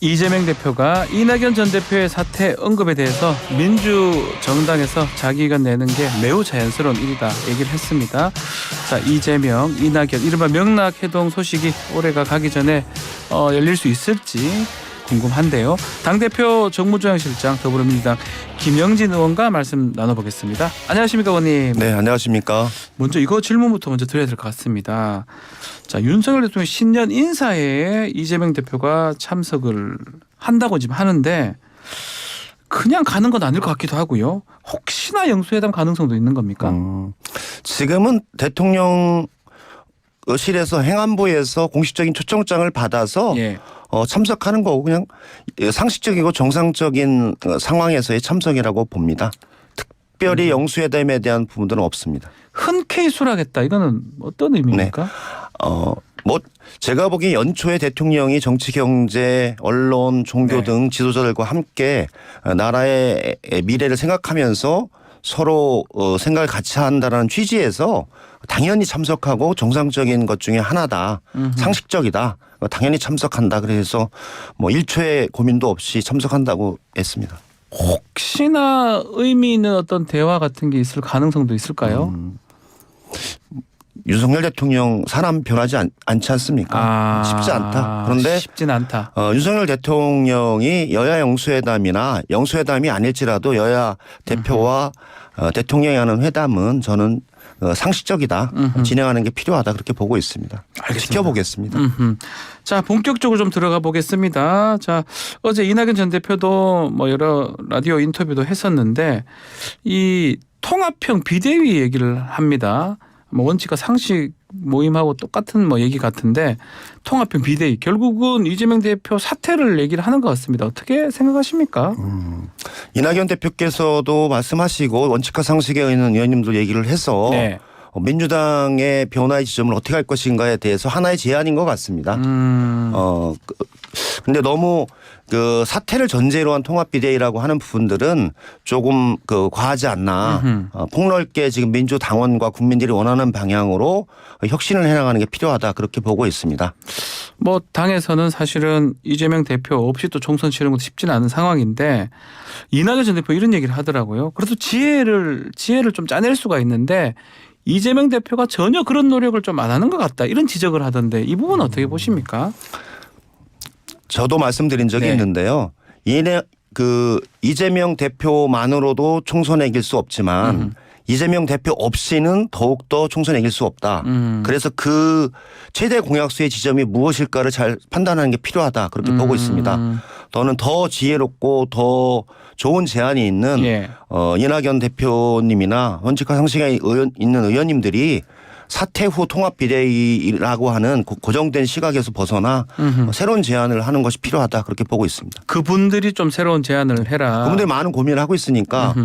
이재명 대표가 이낙연 전 대표의 사퇴 언급에 대해서 민주정당에서 자기 의견 내는 게 매우 자연스러운 일이다 얘기를 했습니다. 자, 이재명, 이낙연 이른바 명락해동 소식이 올해가 가기 전에 열릴 수 있을지 궁금한데요. 당대표 정무조양실장 더불어민주당 김영진 의원과 말씀 나눠보겠습니다. 안녕하십니까 의원님. 네, 안녕하십니까. 먼저 이거 질문부터 먼저 드려야 될 것 같습니다. 자, 윤석열 대통령 신년 인사회에 이재명 대표가 참석을 한다고 지금 하는데 그냥 가는 건 아닐 것 같기도 하고요. 혹시나 영수회담 가능성도 있는 겁니까? 지금은 대통령실에서 행안부에서 공식적인 초청장을 받아서 예. 참석하는 거고 그냥 상식적이고 정상적인 상황에서의 참석이라고 봅니다. 특별히 영수회담에 대한 부분들은 없습니다. 흔쾌히 수락했다. 이거는 어떤 의미입니까? 뭐 제가 보기에 연초에 대통령이 정치, 경제, 언론, 종교 등 지도자들과 함께 나라의 미래를 생각하면서 서로 생각을 같이 한다는 취지에서 당연히 참석하고 정상적인 것 중에 하나다. 상식적이다. 당연히 참석한다. 그래서 뭐 일초의 고민도 없이 참석한다고 했습니다. 혹시나 의미 있는 어떤 대화 같은 게 있을 가능성도 있을까요? 윤석열 대통령 사람 변하지 않지 않습니까? 쉽지 않다. 그런데 쉽진 않다. 윤석열 대통령이 여야 영수회담이나 영수회담이 아닐지라도 여야 대표와 대통령이 하는 회담은 저는 상식적이다. 진행하는 게 필요하다. 그렇게 보고 있습니다. 알겠습니다. 지켜보겠습니다. 자, 본격적으로 좀 들어가 보겠습니다. 자, 어제 이낙연 전 대표도 뭐 여러 라디오 인터뷰도 했었는데 이 통합형 비대위 얘기를 합니다. 뭐 원칙과 상식 모임하고 똑같은 뭐 얘기 같은데 통합형 비대위 결국은 이재명 대표 사퇴를 얘기를 하는 것 같습니다. 어떻게 생각하십니까? 이낙연 대표께서도 말씀하시고 원칙과 상식에 있는 의원님도 얘기를 해서 네. 민주당의 변화의 지점을 어떻게 할 것인가에 대해서 하나의 제안인 것 같습니다. 근데 너무 그 사퇴를 전제로 한 통합 비대위라고 하는 부분들은 조금 과하지 않나. 폭넓게 지금 민주당원과 국민들이 원하는 방향으로 혁신을 해나가는 게 필요하다. 그렇게 보고 있습니다. 뭐 당에서는 사실은 이재명 대표 없이 또 총선 치르는 것도 쉽지는 않은 상황인데 이낙연 전 대표 이런 얘기를 하더라고요. 그래도 지혜를 좀 짜낼 수가 있는데 이재명 대표가 전혀 그런 노력을 좀 안 하는 것 같다. 이런 지적을 하던데 이 부분은 어떻게 보십니까? 저도 말씀드린 적이 있는데요. 이재명 대표만으로도 총선에 이길 수 없지만 이재명 대표 없이는 더욱더 총선에 이길 수 없다. 그래서 그 최대 공약수의 지점이 무엇일까를 잘 판단하는 게 필요하다. 그렇게 보고 있습니다. 저는 더 지혜롭고 더 좋은 제안이 있는 이낙연 대표님이나 원칙과 상식에 있는 의원님들이 사퇴 후 통합 비대위라고 하는 고정된 시각에서 벗어나 새로운 제안을 하는 것이 필요하다. 그렇게 보고 있습니다. 그분들이 좀 새로운 제안을 해라. 그분들이 많은 고민을 하고 있으니까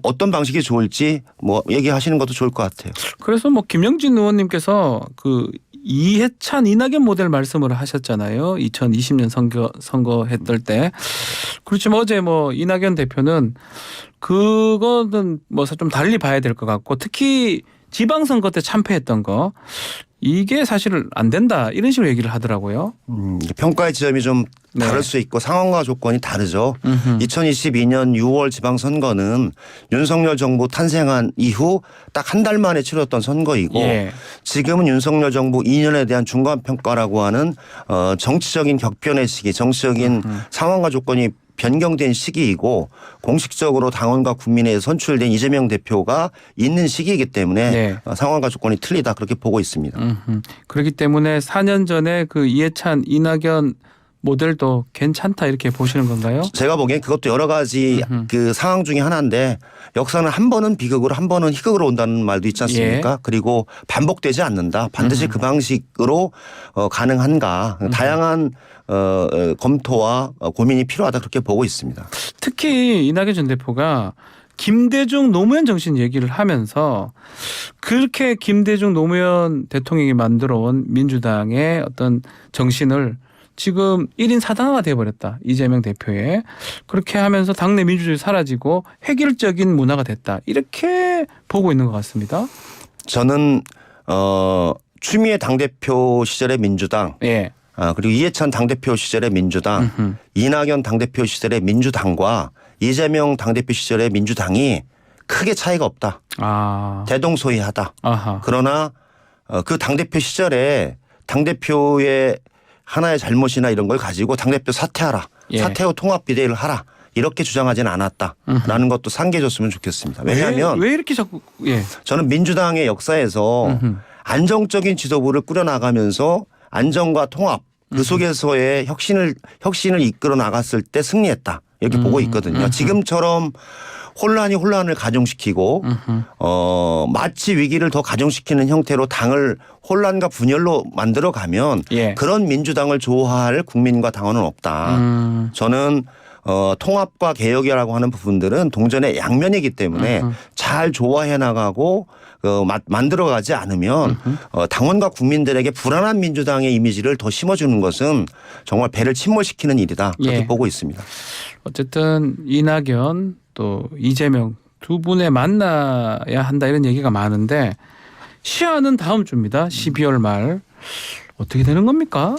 어떤 방식이 좋을지 뭐 얘기하시는 것도 좋을 것 같아요. 그래서 뭐 김영진 의원님께서 그 이해찬 이낙연 모델 말씀을 하셨잖아요. 2020년 선거했을 때. 그렇지만 어제 뭐 이낙연 대표는 그거는 뭐 좀 달리 봐야 될 것 같고 특히 지방선거 때 참패했던 거 이게 사실 안 된다 이런 식으로 얘기를 하더라고요. 평가의 지점이 좀 다를 수 있고 상황과 조건이 다르죠. 2022년 6월 지방선거는 윤석열 정부 탄생한 이후 딱 한 달 만에 치렀던 선거이고 지금은 윤석열 정부 2년에 대한 중간평가라고 하는 정치적인 격변의 시기 정치적인 상황과 조건이 변경된 시기이고 공식적으로 당원과 국민에 선출된 이재명 대표가 있는 시기이기 때문에 상황과 조건이 틀리다 그렇게 보고 있습니다. 그렇기 때문에 4년 전에 그 이해찬 이낙연 모델도 괜찮다 이렇게 보시는 건가요? 제가 보기엔 그것도 여러 가지 그 상황 중에 하나인데 역사는 한 번은 비극으로 한 번은 희극으로 온다는 말도 있지 않습니까? 그리고 반복되지 않는다. 반드시 그 방식으로 가능한가. 다양한 검토와 고민이 필요하다 그렇게 보고 있습니다. 특히 이낙연 전 대표가 김대중 노무현 정신 얘기를 하면서 그렇게 김대중 노무현 대통령이 만들어온 민주당의 어떤 정신을 지금 1인 사당화가 돼버렸다. 이재명 대표의. 그렇게 하면서 당내 민주주의 사라지고 획일적인 문화가 됐다. 이렇게 보고 있는 것 같습니다. 저는 추미애 당대표 시절의 민주당 그리고 이해찬 당대표 시절의 민주당, 이낙연 당대표 시절의 민주당과 이재명 당대표 시절의 민주당이 크게 차이가 없다. 대동소이하다. 아하. 그러나 그 당대표 시절에 당대표의 하나의 잘못이나 이런 걸 가지고 당대표 사퇴하라. 예. 사퇴 후 통합 비대위를 하라. 이렇게 주장하지는 않았다라는 것도 상기해줬으면 좋겠습니다. 왜냐하면 왜 이렇게 자꾸 저는 민주당의 역사에서 안정적인 지도부를 꾸려나가면서 안정과 통합 그 속에서의 혁신을 이끌어 나갔을 때 승리했다. 이렇게 보고 있거든요. 지금처럼 혼란을 가중시키고 마치 위기를 더 가중시키는 형태로 당을 혼란과 분열로 만들어가면 예. 그런 민주당을 좋아할 국민과 당원은 없다. 저는 통합과 개혁이라고 하는 부분들은 동전의 양면이기 때문에 잘 조화해 나가고 만들어가지 않으면 당원과 국민들에게 불안한 민주당의 이미지를 더 심어주는 것은 정말 배를 침몰시키는 일이다. 그렇게 예. 보고 있습니다. 어쨌든 이낙연 또 이재명 두 분에 만나야 한다 이런 얘기가 많은데 시한은 다음 주입니다. 12월 말. 어떻게 되는 겁니까?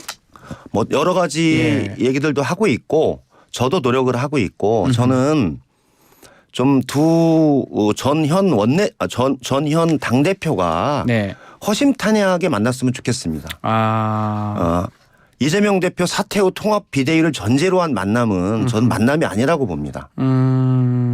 뭐 여러 가지 얘기들도 하고 있고 저도 노력을 하고 있고 저는 좀 전현 당대표가 네. 허심탄회하게 만났으면 좋겠습니다. 이재명 대표 사퇴 후 통합 비대위를 전제로 한 만남은 저는 만남이 아니라고 봅니다.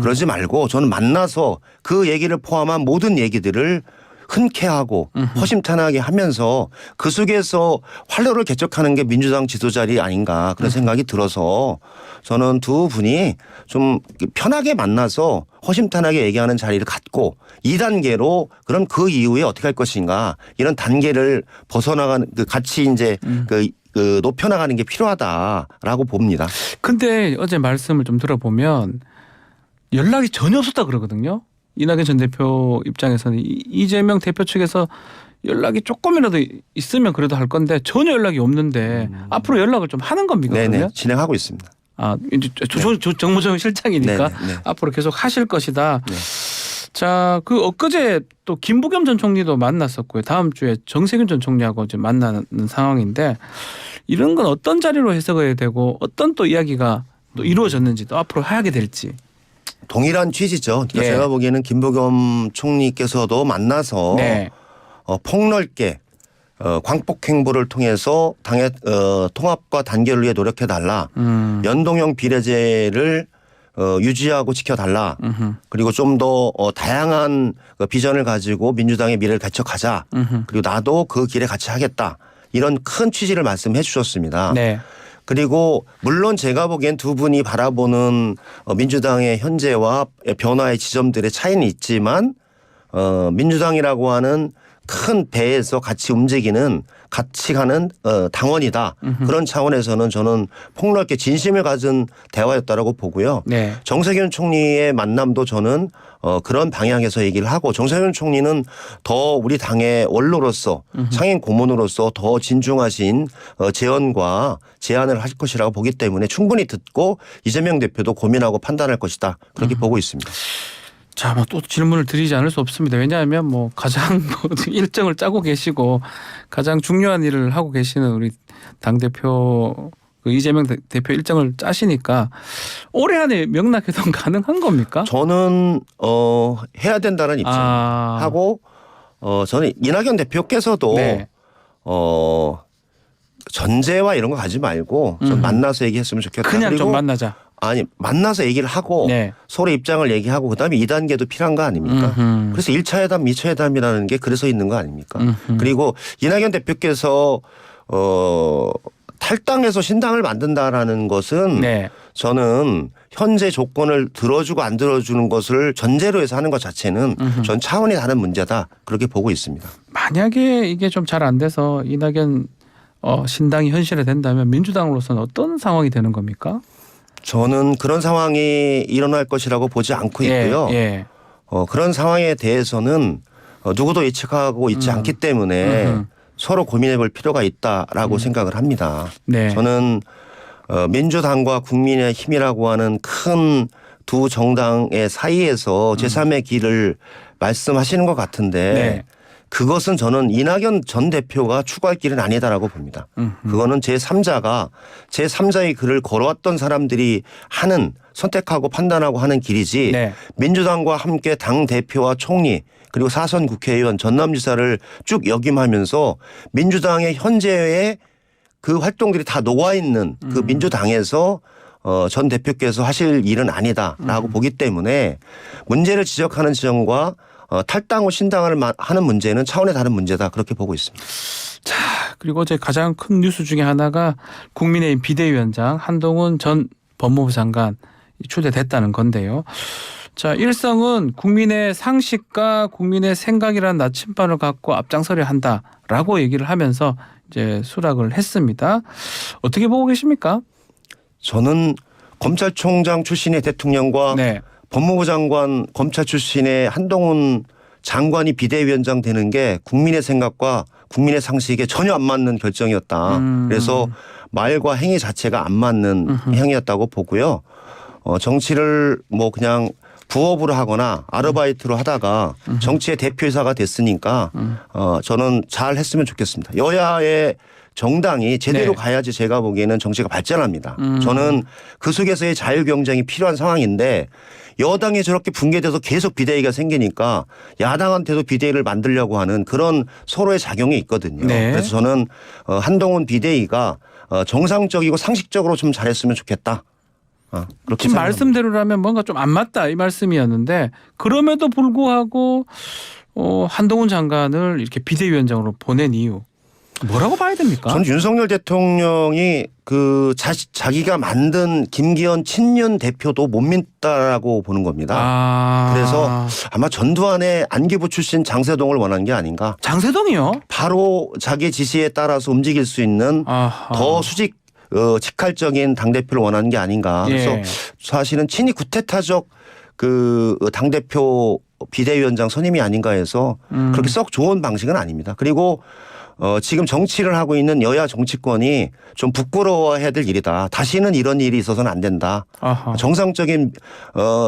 그러지 말고 저는 만나서 그 얘기를 포함한 모든 얘기들을 흔쾌하고 허심탄회하게 하면서 그 속에서 활로를 개척하는 게 민주당 지도자리 아닌가 그런 생각이 들어서 저는 두 분이 좀 편하게 만나서 허심탄회하게 얘기하는 자리를 갖고 2단계로 그럼 그 이후에 어떻게 할 것인가 이런 단계를 벗어나가는 같이 이제 높여나가는 게 필요하다라고 봅니다. 근데 어제 말씀을 좀 들어보면 연락이 전혀 없었다 그러거든요. 이낙연 전 대표 입장에서는 이재명 대표 측에서 연락이 조금이라도 있으면 그래도 할 건데 전혀 연락이 없는데 앞으로 연락을 좀 하는 겁니까? 네네. 그러면? 진행하고 있습니다. 이제 정무정 실장이니까 네네. 앞으로 계속 하실 것이다. 네. 자, 그 엊그제 또 김부겸 전 총리도 만났었고요. 다음 주에 정세균 전 총리하고 이제 만나는 상황인데 이런 건 어떤 자리로 해석해야 되고 어떤 또 이야기가 또 이루어졌는지 또 앞으로 하게 될지. 동일한 취지죠. 그러니까 예. 제가 보기에는 김부겸 총리께서도 만나서 네. 폭넓게 광복 행보를 통해서 당의 통합과 단결을 위해 노력해달라. 연동형 비례제를 유지하고 지켜달라. 그리고 좀 더 다양한 비전을 가지고 민주당의 미래를 개척하자. 그리고 나도 그 길에 같이 하겠다. 이런 큰 취지를 말씀해 주셨습니다. 네. 그리고 물론 제가 보기엔 두 분이 바라보는 민주당의 현재와 변화의 지점들의 차이는 있지만 민주당이라고 하는 큰 배에서 같이 움직이는 같이 가는 당원이다. 그런 차원에서는 저는 폭넓게 진심을 가진 대화였다라고 보고요. 네. 정세균 총리의 만남도 저는 그런 방향에서 얘기를 하고 정세균 총리는 더 우리 당의 원로로서 상임 고문으로서 더 진중하신 제언과 제안을 할 것이라고 보기 때문에 충분히 듣고 이재명 대표도 고민하고 판단할 것이다. 그렇게 보고 있습니다. 자, 뭐 또 질문을 드리지 않을 수 없습니다. 왜냐하면 뭐 가장 일정을 짜고 계시고 가장 중요한 일을 하고 계시는 우리 당대표 이재명 대표 일정을 짜시니까 올해 안에 명락회동 가능한 겁니까? 저는 해야 된다는 입장하고 저는 이낙연 대표께서도 네. 전제와 이런 거 가지 말고 좀 만나서 얘기했으면 좋겠다. 그냥 그리고 좀 만나자. 아니 만나서 얘기를 하고 네. 서로 입장을 얘기하고 그다음에 2단계도 필요한 거 아닙니까? 그래서 1차 회담, 2차 회담이라는 게 그래서 있는 거 아닙니까? 그리고 이낙연 대표께서 탈당해서 신당을 만든다라는 것은 네. 저는 현재 조건을 들어주고 안 들어주는 것을 전제로 해서 하는 것 자체는 전 차원이 다른 문제다. 그렇게 보고 있습니다. 만약에 이게 좀 잘 안 돼서 이낙연 신당이 현실화된다면 민주당으로서는 어떤 상황이 되는 겁니까? 저는 그런 상황이 일어날 것이라고 보지 않고 있고요. 예. 그런 상황에 대해서는 누구도 예측하고 있지 않기 때문에 서로 고민해 볼 필요가 있다라고 생각을 합니다. 네. 저는 민주당과 국민의힘이라고 하는 큰 두 정당의 사이에서 제3의 길을 말씀하시는 것 같은데 네. 그것은 저는 이낙연 전 대표가 추구할 길은 아니다라고 봅니다. 그거는 제3자의 글을 걸어왔던 사람들이 하는 선택하고 판단하고 하는 길이지 네. 민주당과 함께 당 대표와 총리 그리고 사선 국회의원 전남지사를 쭉 역임하면서 민주당의 현재의 그 활동들이 다 녹아있는 그 민주당에서 전 대표께서 하실 일은 아니다라고 보기 때문에 문제를 지적하는 지점과 탈당 후 신당을 하는 문제는 차원의 다른 문제다 그렇게 보고 있습니다. 자, 그리고 어제 가장 큰 뉴스 중에 하나가 국민의힘 비대위원장 한동훈 전 법무부 장관 초대됐다는 건데요. 자, 일성은 국민의 상식과 국민의 생각이라는 나침반을 갖고 앞장서려 한다라고 얘기를 하면서 이제 수락을 했습니다. 어떻게 보고 계십니까? 저는 검찰총장 출신의 대통령과 네. 법무부 법무부 장관 검찰 출신의 한동훈 장관이 비대위원장 되는 게 국민의 생각과 국민의 상식에 전혀 안 맞는 결정이었다. 그래서 말과 행위 자체가 안 맞는 행위였다고 보고요. 정치를 뭐 그냥 부업으로 하거나 아르바이트로 하다가 정치의 대표이사가 됐으니까 저는 잘 했으면 좋겠습니다. 여야의 정당이 제대로 네. 가야지 제가 보기에는 정치가 발전합니다. 저는 그 속에서의 자유 경쟁이 필요한 상황인데 여당이 저렇게 붕괴돼서 계속 비대위가 생기니까 야당한테도 비대위를 만들려고 하는 그런 서로의 작용이 있거든요. 네. 그래서 저는 한동훈 비대위가 정상적이고 상식적으로 좀 잘했으면 좋겠다. 그렇게 지금 생각합니다. 말씀대로라면 뭔가 좀 안 맞다 이 말씀이었는데 그럼에도 불구하고 한동훈 장관을 이렇게 비대위원장으로 보낸 이유 뭐라고 봐야 됩니까? 저는 윤석열 대통령이 그 자기가 만든 김기현 친윤 대표도 못 믿다라고 보는 겁니다. 그래서 아마 전두환의 안기부 출신 장세동을 원한 게 아닌가. 장세동이요? 바로 자기 지시에 따라서 움직일 수 있는 더 직할적인 당대표를 원하는 게 아닌가. 그래서 예. 사실은 친이 구태타적 그 당대표 비대위원장 선임이 아닌가 해서 그렇게 썩 좋은 방식은 아닙니다. 그리고 지금 정치를 하고 있는 여야 정치권이 좀 부끄러워해야 될 일이다. 다시는 이런 일이 있어서는 안 된다. 아하. 정상적인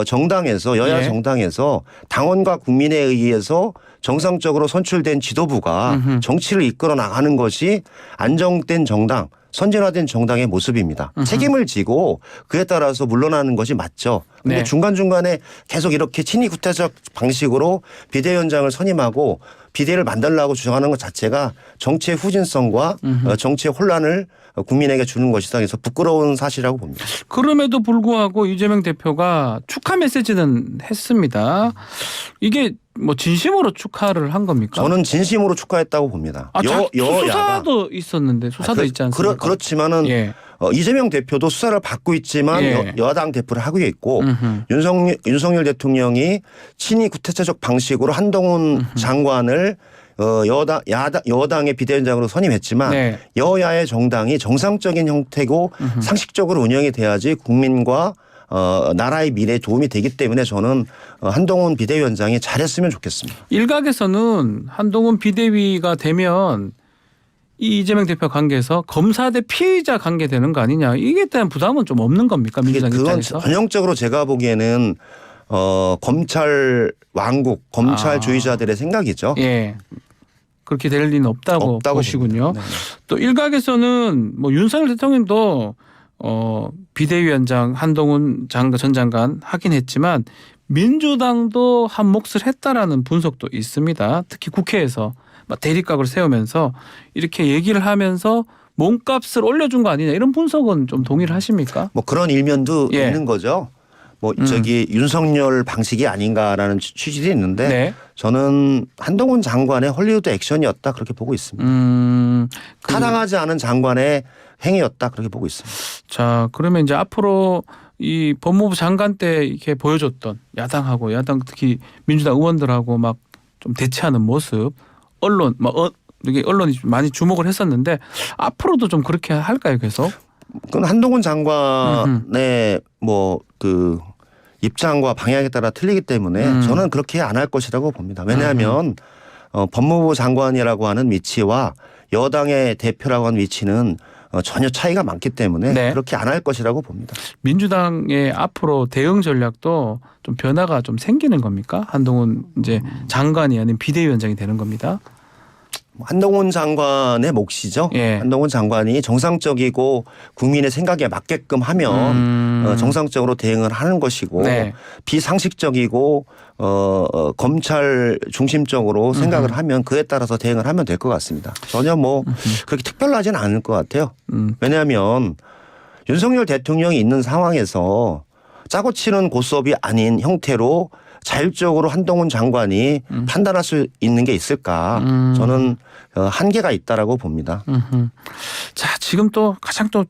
정당에서 여야 예. 정당에서 당원과 국민에 의해서 정상적으로 선출된 지도부가 정치를 이끌어 나가는 것이 안정된 정당 선진화된 정당의 모습입니다. 책임을 지고 그에 따라서 물러나는 것이 맞죠. 그런데 네. 중간중간에 계속 이렇게 친위 구태적 방식으로 비대위원장을 선임하고 비대위를 만들라고 주장하는 것 자체가 정치의 후진성과 정치의 혼란을 국민에게 주는 것이다. 그래서 부끄러운 사실이라고 봅니다. 그럼에도 불구하고 이재명 대표가 축하 메시지는 했습니다. 이게 뭐 진심으로 축하를 한 겁니까? 저는 진심으로 축하했다고 봅니다. 수사도 있었는데 수사도 있지 않습니까? 그렇지만은 예. 이재명 대표도 수사를 받고 있지만 예. 여당 대표를 하고 있고 윤석열 대통령이 친위 구태자적 방식으로 한동훈 장관을 여당의 비대위원장으로 선임했지만 네. 여야의 정당이 정상적인 형태고 상식적으로 운영이 돼야지 국민과 나라의 미래에 도움이 되기 때문에 저는 한동훈 비대위원장이 잘했으면 좋겠습니다. 일각에서는 한동훈 비대위가 되면 이 이재명 대표 관계에서 검사 대 피의자 관계 되는 거 아니냐 이게 대한 부담은 좀 없는 겁니까 민주당 그건 입장에서? 전형적으로 제가 보기에는 검찰 왕국 검찰주의자들의 생각이죠. 예. 그렇게 될 리는 없다고 보시군요. 네. 또 일각에서는 뭐 윤석열 대통령도 비대위원장 한동훈 전 장관 하긴 했지만 민주당도 한 몫을 했다라는 분석도 있습니다. 특히 국회에서 막 대립각을 세우면서 이렇게 얘기를 하면서 몸값을 올려준 거 아니냐 이런 분석은 좀 동의를 하십니까? 뭐 그런 일면도 예. 있는 거죠. 뭐 저기 윤석열 방식이 아닌가라는 취지도 있는데 네. 저는 한동훈 장관의 헐리우드 액션이었다 그렇게 보고 있습니다. 타당하지 않은 장관의 행위였다 그렇게 보고 있습니다. 자, 그러면 이제 앞으로 이 법무부 장관 때 이렇게 보여줬던 야당하고 야당 특히 민주당 의원들하고 막 좀 대치하는 모습 언론 이게 언론이 좀 많이 주목을 했었는데 앞으로도 좀 그렇게 할까요 계속? 그건 한동훈 장관의 뭐 그 입장과 방향에 따라 틀리기 때문에 저는 그렇게 안 할 것이라고 봅니다. 왜냐하면 법무부 장관이라고 하는 위치와 여당의 대표라고 하는 위치는 전혀 차이가 많기 때문에 네. 그렇게 안 할 것이라고 봅니다. 민주당의 앞으로 대응 전략도 좀 변화가 좀 생기는 겁니까? 한동훈 이제 장관이 아닌 비대위원장이 되는 겁니다. 한동훈 장관의 몫이죠. 예. 한동훈 장관이 정상적이고 국민의 생각에 맞게끔 하면 정상적으로 대응을 하는 것이고 네. 비상식적이고 검찰 중심적으로 생각을 하면 그에 따라서 대응을 하면 될 것 같습니다. 전혀 뭐 그렇게 특별하지는 않을 것 같아요. 왜냐하면 윤석열 대통령이 있는 상황에서 짜고 치는 고수업이 아닌 형태로 자율적으로 한동훈 장관이 판단할 수 있는 게 있을까? 저는 한계가 있다라고 봅니다. 자, 지금 또 가장 또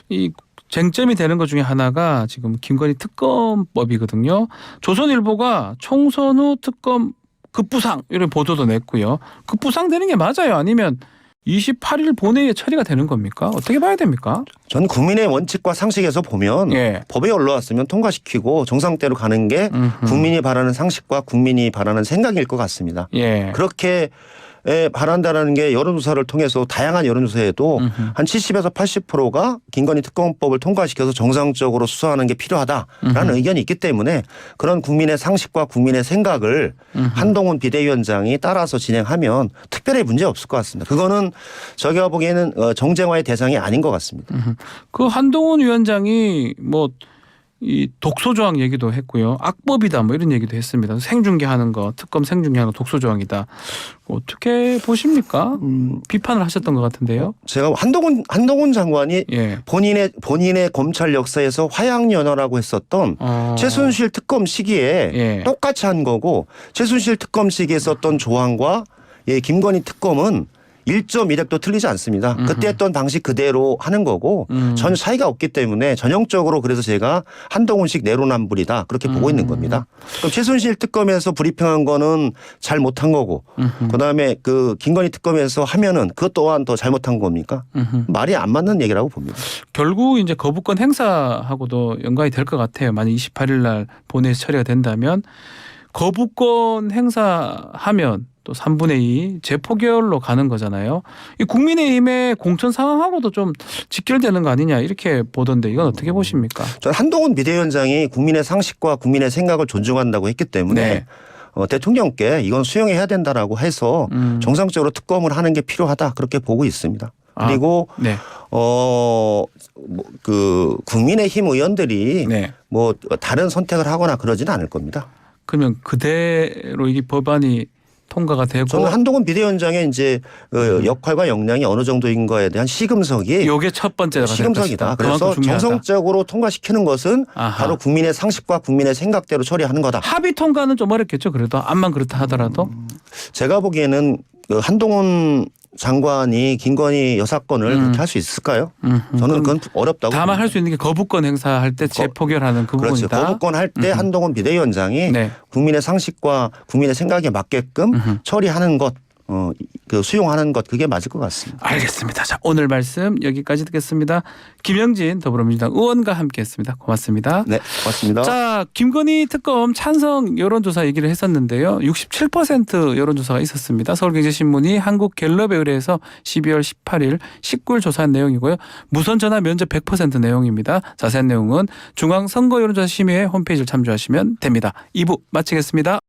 이 쟁점이 되는 것 중에 하나가 지금 김건희 특검법이거든요. 조선일보가 총선 후 특검 급부상 이런 보도도 냈고요. 급부상 되는 게 맞아요? 아니면 28일 본회의에 처리가 되는 겁니까? 어떻게 봐야 됩니까? 저는 국민의 원칙과 상식에서 보면 예. 법에 올라왔으면 통과시키고 정상대로 가는 게 국민이 바라는 상식과 국민이 바라는 생각일 것 같습니다. 예. 그렇게 바란다라는 게 여론조사를 통해서 다양한 여론조사에도 한 70에서 80%가 김건희 특검법을 통과시켜서 정상적으로 수사하는 게 필요하다라는 의견이 있기 때문에 그런 국민의 상식과 국민의 생각을 한동훈 비대위원장이 따라서 진행하면 특별히 문제 없을 것 같습니다. 그거는 제가 보기에는 정쟁화의 대상이 아닌 것 같습니다. 그 한동훈 위원장이 뭐 이 독소 조항 얘기도 했고요. 악법이다 뭐 이런 얘기도 했습니다. 생중계하는 거, 특검 생중계하는 거 독소 조항이다. 어떻게 보십니까? 비판을 하셨던 것 같은데요. 제가 한동훈 장관이 예. 본인의 검찰 역사에서 화양연화라고 했었던 최순실 특검 시기에 예. 똑같이 한 거고 최순실 특검 시기에 썼던 조항과 김건희 특검은 1.1획도 틀리지 않습니다. 그때 했던 방식 그대로 하는 거고 전혀 차이가 없기 때문에 전형적으로 그래서 제가 한동훈식 내로남불이다 그렇게 보고 있는 겁니다. 그럼 최순실 특검에서 브리핑한 거는 잘 못한 거고 그다음에 그 김건희 특검에서 하면은 그것 또한 더 잘못한 겁니까? 말이 안 맞는 얘기라고 봅니다. 결국 이제 거부권 행사하고도 연관이 될 것 같아요. 만약 28일 날 본회의 처리가 된다면 거부권 행사하면 또 3분의 2 재포결로 가는 거잖아요. 이 국민의힘의 공천 상황하고도 좀 직결되는 거 아니냐 이렇게 보던데 이건 어떻게 보십니까? 저는 한동훈 비대위원장이 국민의 상식과 국민의 생각을 존중한다고 했기 때문에 네. 대통령께 이건 수용해야 된다라고 해서 정상적으로 특검을 하는 게 필요하다 그렇게 보고 있습니다. 그리고 네. 그 국민의힘 의원들이 네. 뭐 다른 선택을 하거나 그러지는 않을 겁니다. 그러면 그대로 이 법안이 통과가 되고 저는 한동훈 비대위원장의 이제 역할과 역량이 어느 정도인 거에 대한 시금석이 요게 첫 번째가 시금석이다. 그래서 정성적으로 통과시키는 것은 바로 국민의 상식과 국민의 생각대로 처리하는 거다. 합의 통과는 좀 어렵겠죠. 그래도 암만 그렇다 하더라도 제가 보기에는 한동훈 장관이 김건희 여사건을 그렇게 할 수 있을까요? 저는 그건 어렵다고 다만 봅니다. 할 수 있는 게 거부권 행사할 때 재포결하는 그 그렇죠. 부분이다. 거부권 할 때 한동훈 비대위원장이 네. 국민의 상식과 국민의 생각에 맞게끔 처리하는 것, 그 수용하는 것 그게 맞을 것 같습니다. 알겠습니다. 자, 오늘 말씀 여기까지 듣겠습니다. 김영진 더불어민주당 의원과 함께했습니다. 고맙습니다. 네, 고맙습니다. 자, 김건희 특검 찬성 여론조사 얘기를 했었는데요. 67% 여론조사가 있었습니다. 서울경제신문이 한국갤럽에 의뢰해서 12월 18일 19일 조사한 내용이고요. 무선 전화 면접 100% 내용입니다. 자세한 내용은 중앙선거여론조사심의회 홈페이지를 참조하시면 됩니다. 2부 마치겠습니다.